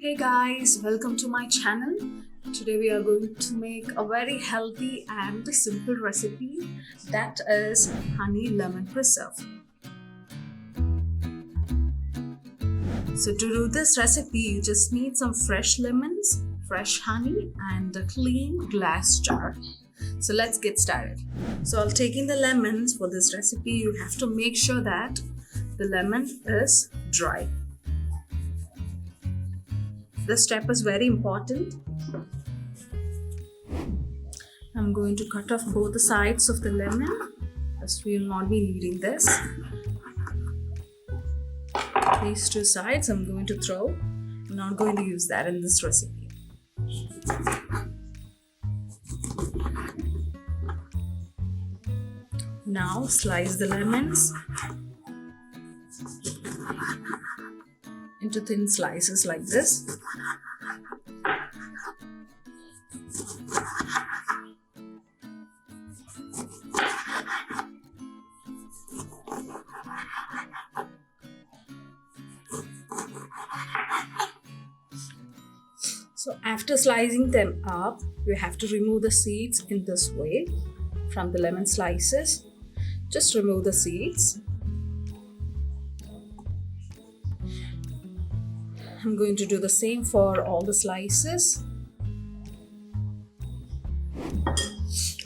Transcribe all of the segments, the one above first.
Hey guys, welcome to my channel. Today we are going to make a very healthy and simple recipe, that is honey lemon preserve. So to do this recipe, you just need some fresh lemons, fresh honey and a clean glass jar. So let's get started. So I'll take in the lemons. For this recipe, you have to make sure that the lemon is dry. This step is very important. I'm going to cut off both the sides of the lemon, as we will not be needing this. These two sides I'm going to throw. I'm not going to use that in this recipe. Now slice the lemons into thin slices like this. So after slicing them up, you have to remove the seeds in this way from the lemon slices. Just remove the seeds. I'm going to do the same for all the slices.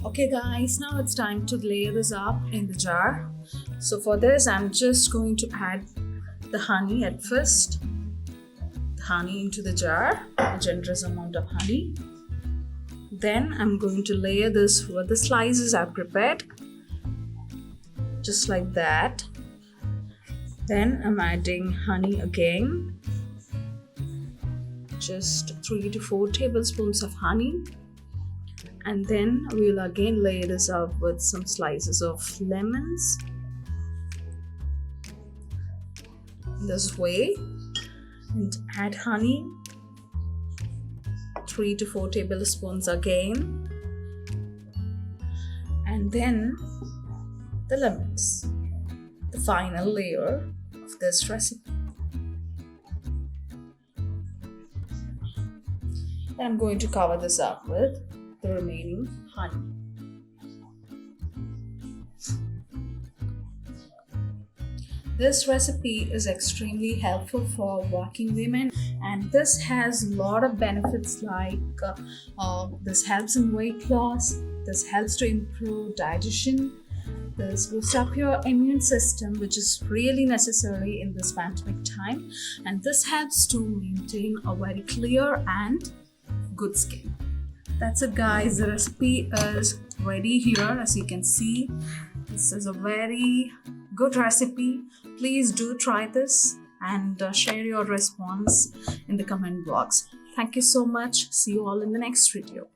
Okay guys, now it's time to layer this up in the jar. So for this, I'm just going to add the honey at first. The honey into the jar, a generous amount of honey. Then I'm going to layer this with the slices I've prepared, just like that. Then I'm adding honey again. Just 3 to 4 tablespoons of honey, and then we'll again layer this up with some slices of lemons this way, and add honey, 3 to 4 tablespoons again, and then the lemons, the final layer of this recipe. I'm going to cover this up with the remaining honey. This recipe is extremely helpful for working women, and this has a lot of benefits like this helps in weight loss, this helps to improve digestion, this boosts up your immune system, which is really necessary in this pandemic time, and this helps to maintain a very clear and good skin. That's it guys, the recipe is ready here. As you can see, this is a very good recipe. Please do try this and share your response in the comment box. Thank you so much. See you all in the next video.